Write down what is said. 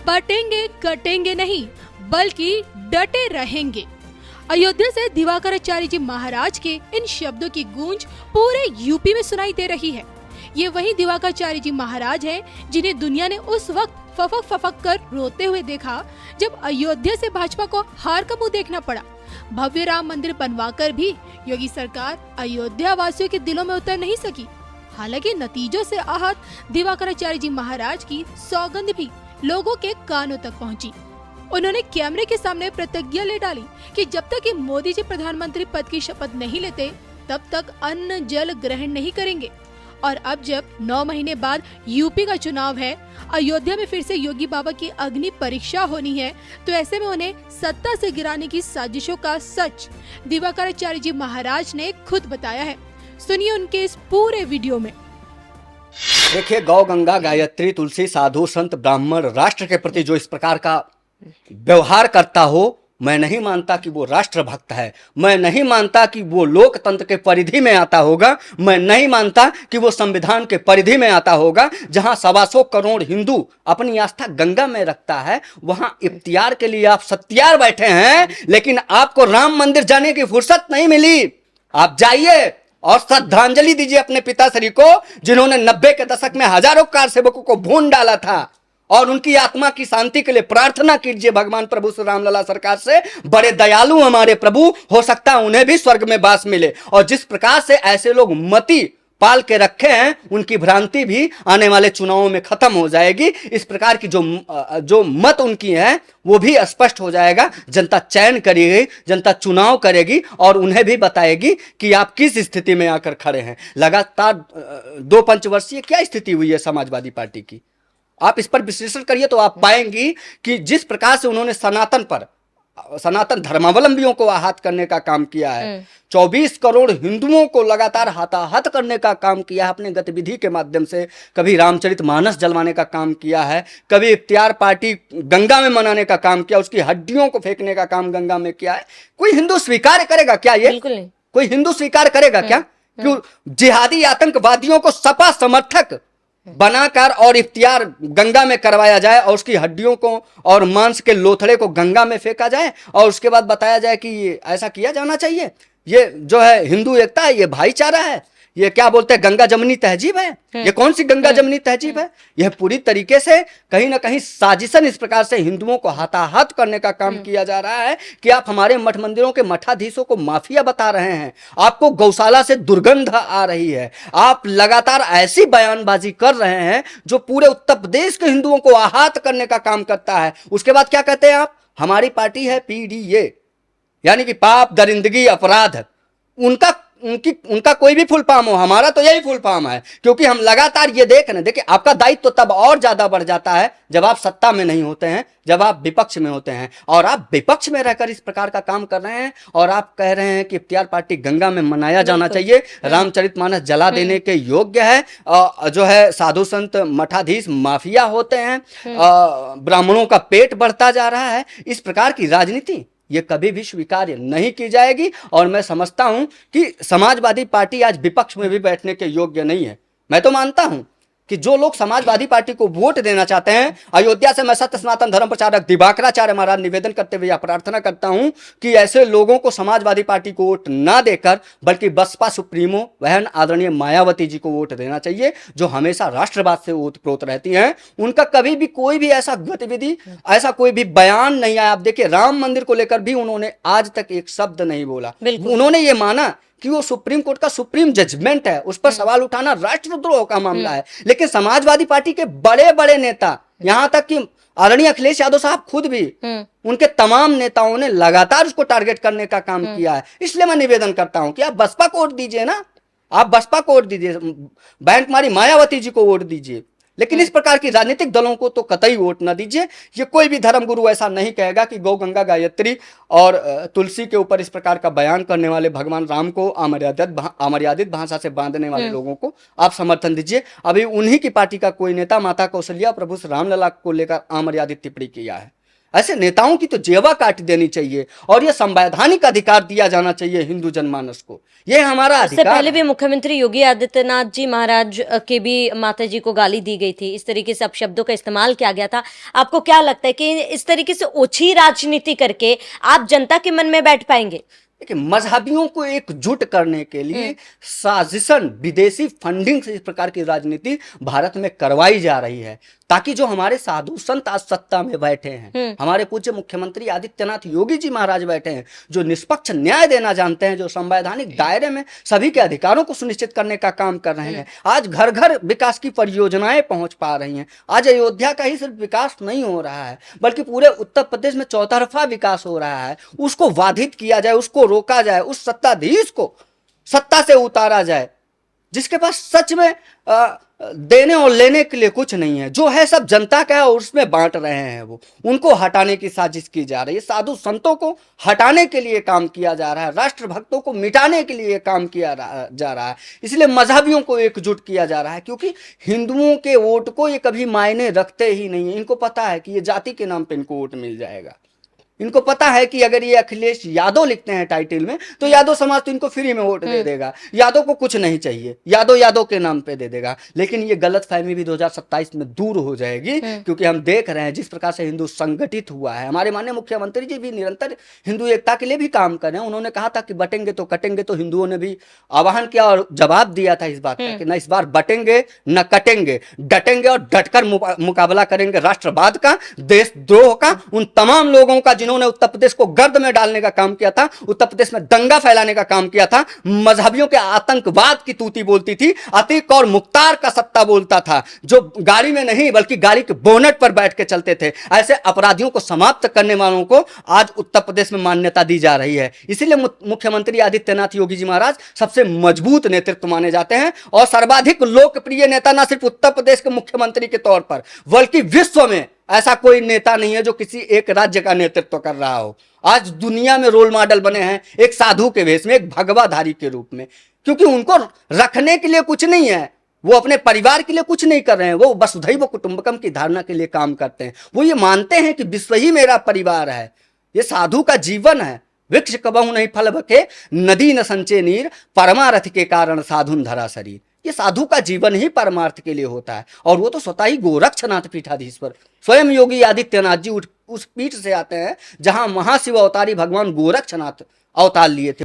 बटेंगे कटेंगे नहीं बल्कि डटे रहेंगे। अयोध्या से दिवाकराचार्य जी महाराज के इन शब्दों की गूंज पूरे यूपी में सुनाई दे रही है। ये वही दिवाकराचार्य जी महाराज हैं जिन्हें दुनिया ने उस वक्त फफक फफक कर रोते हुए देखा जब अयोध्या से भाजपा को हार का मुंह देखना पड़ा। भव्य राम मंदिर बनवाकर भी योगी सरकार अयोध्या वासियों के दिलों में उतर नहीं सकी। हालांकि नतीजों से आहत दिवाकराचार्य जी महाराज की सौगंध भी लोगों के कानों तक पहुंची। उन्होंने कैमरे के सामने प्रतिज्ञा ले डाली कि जब तक कि मोदी जी प्रधानमंत्री पद की शपथ नहीं लेते तब तक अन्न जल ग्रहण नहीं करेंगे। और अब जब 9 महीने बाद यूपी का चुनाव है, अयोध्या में फिर से योगी बाबा की अग्नि परीक्षा होनी है, तो ऐसे में उन्हें सत्ता से गिराने की साजिशों का सच दिवाकराचार्य जी महाराज ने खुद बताया है। सुनिए उनके इस पूरे वीडियो में। देखिए, गौ गंगा गायत्री तुलसी साधु संत ब्राह्मण राष्ट्र के प्रति जो इस प्रकार का व्यवहार करता हो, मैं नहीं मानता कि वो राष्ट्र भक्त है। मैं नहीं मानता कि वो लोकतंत्र के परिधि में आता होगा। मैं नहीं मानता कि वो संविधान के परिधि में आता होगा। जहां 125 करोड़ हिंदू अपनी आस्था गंगा में रखता है, वहां इफ्तियार के लिए आप सत्यार बैठे हैं, लेकिन आपको राम मंदिर जाने की फुर्सत नहीं मिली। आप जाइए और श्रद्धांजलि दीजिए अपने पिताश्री को, जिन्होंने 90 के दशक में हजारों कार सेवकों को भून डाला था, और उनकी आत्मा की शांति के लिए प्रार्थना कीजिए भगवान प्रभु श्री रामलला सरकार से। बड़े दयालु हमारे प्रभु, हो सकता है उन्हें भी स्वर्ग में वास मिले। और जिस प्रकार से ऐसे लोग मति पाल के रखे हैं, उनकी भ्रांति भी आने वाले चुनावों में खत्म हो जाएगी। इस प्रकार की जो मत उनकी है वो भी स्पष्ट हो जाएगा। जनता चयन करेगी, जनता चुनाव करेगी और उन्हें भी बताएगी कि आप किस स्थिति में आकर खड़े हैं। लगातार 2 पंचवर्षीय क्या स्थिति हुई है समाजवादी पार्टी की, आप इस पर विश्लेषण करिए तो आप पाएंगी कि जिस प्रकार से उन्होंने सनातन धर्मावलंबियों को आहत करने का काम किया है, 24 करोड़ हिंदुओं को लगातार हताहत करने का काम किया है अपने गतिविधि के माध्यम से। कभी रामचरितमानस जलवाने का काम किया है, कभी इफ्तियार पार्टी गंगा में मनाने का काम किया, उसकी हड्डियों को फेंकने का काम गंगा में किया है। कोई हिंदू स्वीकार करेगा क्या? ये बिल्कुल नहीं। कोई हिंदू स्वीकार करेगा क्या? क्यों जिहादी आतंकवादियों को सपा समर्थक बनाकर और इफ्तियार गंगा में करवाया जाए और उसकी हड्डियों को और मांस के लोथड़े को गंगा में फेंका जाए और उसके बाद बताया जाए कि ये ऐसा किया जाना चाहिए। ये जो है हिंदू एकता है, ये भाईचारा है, ये क्या बोलते हैं गंगा जमनी तहजीब है। ये कौन सी गंगा जमनी तहजीब है? यह पूरी तरीके से कहीं ना कहीं साजिशन इस प्रकार से हिंदुओं को हताहत करने का काम किया जा रहा है कि आप हमारे मठ मंदिरों के मठाधीशों को माफिया बता रहे हैं। आपको गौशाला से दुर्गंध आ रही है। आप लगातार ऐसी बयानबाजी कर रहे हैं जो पूरे उत्तर प्रदेश के हिंदुओं को आहत करने का काम करता है। उसके बाद क्या कहते हैं आप? हमारी पार्टी है PDA, यानी कि पाप दरिंदगी अपराध। उनका कोई भी फुल फॉर्म हो, हमारा तो यही फुल फॉर्म है, क्योंकि हम लगातार ये देख रहे हैं। देखिए, आपका दायित्व तो तब और ज्यादा बढ़ जाता है जब आप सत्ता में नहीं होते हैं, जब आप विपक्ष में होते हैं। और आप विपक्ष में रहकर इस प्रकार का काम कर रहे हैं और आप कह रहे हैं कि इफ्तियार पार्टी गंगा में मनाया जाना चाहिए, रामचरितमानस जला देने के योग्य है, जो है साधु संत मठाधीश माफिया होते हैं, ब्राह्मणों का पेट बढ़ता जा रहा है। इस प्रकार की राजनीति ये कभी भी स्वीकार्य नहीं की जाएगी। और मैं समझता हूं कि समाजवादी पार्टी आज विपक्ष में भी बैठने के योग्य नहीं है। मैं तो मानता हूं कि जो लोग समाजवादी पार्टी को वोट देना चाहते हैं, अयोध्या से मैं सत्य सनातन धर्म प्रचारक दिवाकराचार्य महाराज निवेदन करते हुए प्रार्थना करता हूं कि ऐसे लोगों को समाजवादी पार्टी को वोट ना देकर बल्कि बसपा सुप्रीमो बहन आदरणीय मायावती जी को वोट देना चाहिए, जो हमेशा राष्ट्रवाद से ओतप्रोत रहती हैं। उनका कभी भी कोई भी ऐसा गतिविधि, ऐसा कोई भी बयान नहीं आया। आप देखिए, राम मंदिर को लेकर भी उन्होंने आज तक एक शब्द नहीं बोला। उन्होंने ये माना कि वो सुप्रीम कोर्ट का सुप्रीम जजमेंट है, उस पर सवाल उठाना राष्ट्रद्रोह का मामला है। लेकिन समाजवादी पार्टी के बड़े बड़े नेता, यहां तक कि आदरणीय अखिलेश यादव साहब खुद भी, उनके तमाम नेताओं ने लगातार उसको टारगेट करने का काम किया है। इसलिए मैं निवेदन करता हूं कि आप बसपा को वोट दीजिए ना, आप बसपा को वोट दीजिए, बहन कुमारी मायावती जी को वोट दीजिए, लेकिन इस प्रकार की राजनीतिक दलों को तो कतई वोट न दीजिए। ये कोई भी धर्मगुरु ऐसा नहीं कहेगा कि गौ गंगा गायत्री और तुलसी के ऊपर इस प्रकार का बयान करने वाले भगवान राम को अमर्यादित भाषा से बांधने वाले लोगों को आप समर्थन दीजिए। अभी उन्हीं की पार्टी का कोई नेता माता कौशल्या प्रभु श्री रामलला को लेकर अमर्यादित टिप्पणी किया है। ऐसे नेताओं की तो जेवा काट देनी चाहिए और ये संवैधानिक अधिकार दिया जाना चाहिए हिंदू जनमानस को। ये हमारा इससे अधिकार पहले है। भी मुख्यमंत्री योगी आदित्यनाथ जी महाराज के भी माता जी को गाली दी गई थी, इस तरीके से अपशब्दों का इस्तेमाल किया गया था। आपको क्या लगता है कि इस तरीके से ओछी राजनीति करके आप जनता के मन में बैठ पाएंगे? देखिए, मजहबियों को एकजुट करने के लिए साजिशन, विदेशी फंडिंग से इस प्रकार की राजनीति भारत में करवाई जा रही है, ताकि जो हमारे साधु संत आज सत्ता में बैठे हैं, हमारे पूज्य मुख्यमंत्री आदित्यनाथ योगी जी महाराज बैठे हैं, जो निष्पक्ष न्याय देना जानते हैं, जो संवैधानिक दायरे में सभी के अधिकारों को सुनिश्चित करने का काम कर रहे हैं। आज घर घर विकास की परियोजनाएं पहुंच पा रही हैं। आज अयोध्या का ही सिर्फ विकास नहीं हो रहा है, बल्कि पूरे उत्तर प्रदेश में चौतरफा विकास हो रहा है। उसको बाधित किया जाए, उसको रोका जाए, उस सत्ताधीश को सत्ता से उतारा जाए जिसके पास सच में देने और लेने के लिए कुछ नहीं है, जो है सब जनता का है और उसमें बांट रहे हैं। वो उनको हटाने की साजिश की जा रही है। साधु संतों को हटाने के लिए काम किया जा रहा है, राष्ट्र भक्तों को मिटाने के लिए काम किया जा रहा है। इसलिए मजहबियों को एकजुट किया जा रहा है, क्योंकि हिंदुओं के वोट को ये कभी मायने रखते ही नहीं है। इनको पता है कि ये जाति के नाम पे इनको वोट मिल जाएगा। इनको पता है कि अगर ये अखिलेश यादव लिखते हैं टाइटल में, तो यादव समाज तो इनको फ्री में वोट दे देगा। यादव को कुछ नहीं चाहिए, यादव यादव के नाम पे दे देगा। लेकिन ये गलत फहमी भी 2027 में दूर हो जाएगी, क्योंकि हम देख रहे हैं जिस प्रकार से हिंदू संगठित हुआ है। हमारे माननीय मुख्यमंत्री जी भी निरंतर हिंदू एकता के लिए भी काम कर रहे हैं। उन्होंने कहा था कि बटेंगे तो कटेंगे, तो हिंदुओं ने भी आह्वान किया और जवाब दिया था इस बात का कि न इस बार बटेंगे न कटेंगे, डटेंगे और डटकर मुकाबला करेंगे राष्ट्रवाद का, देशद्रोह का, उन तमाम लोगों का जिन्होंने उत्तर प्रदेश को गर्द में डालने का काम किया था, उत्तर प्रदेश में दंगा फैलाने का काम किया था, मजहबियों के आतंकवाद की तूती बोलती थी, अतीक और मुख्तार का सत्ता बोलता था, जो गाड़ी में नहीं बल्कि गाड़ी के बोनट पर बैठ के चलते थे। ऐसे अपराधियों को समाप्त करने वालों को आज उत्तर प्रदेश में मान्यता दी जा रही है। इसीलिए मुख्यमंत्री आदित्यनाथ योगी जी महाराज सबसे मजबूत नेतृत्व माने जाते हैं और सर्वाधिक लोकप्रिय नेता न सिर्फ उत्तर प्रदेश के मुख्यमंत्री के तौर पर, बल्कि विश्व में ऐसा कोई नेता नहीं है जो किसी एक राज्य का नेतृत्व कर रहा हो। आज दुनिया में रोल मॉडल बने हैं एक साधु के वेश में, एक भगवाधारी के रूप में, क्योंकि उनको रखने के लिए कुछ नहीं है, वो अपने परिवार के लिए कुछ नहीं कर रहे हैं, वो वसुधैव कुटुंबकम की धारणा के लिए काम करते हैं। वो ये मानते हैं कि विश्व ही मेरा परिवार है। ये साधु का जीवन है। वृक्ष कबहु नहीं फल बके, नदी न संचे नीर, परमारथ के कारण साधुन धरा शरीर। ये साधु का जीवन ही परमार्थ के लिए होता है, और वो तो स्वतः ही गोरक्षनाथ पीठाधीश्वर स्वयं योगी आदित्यनाथ जी उस पीठ से आते हैं जहां महाशिव अवतारी भगवान गोरक्षनाथ अवतार लिए थे।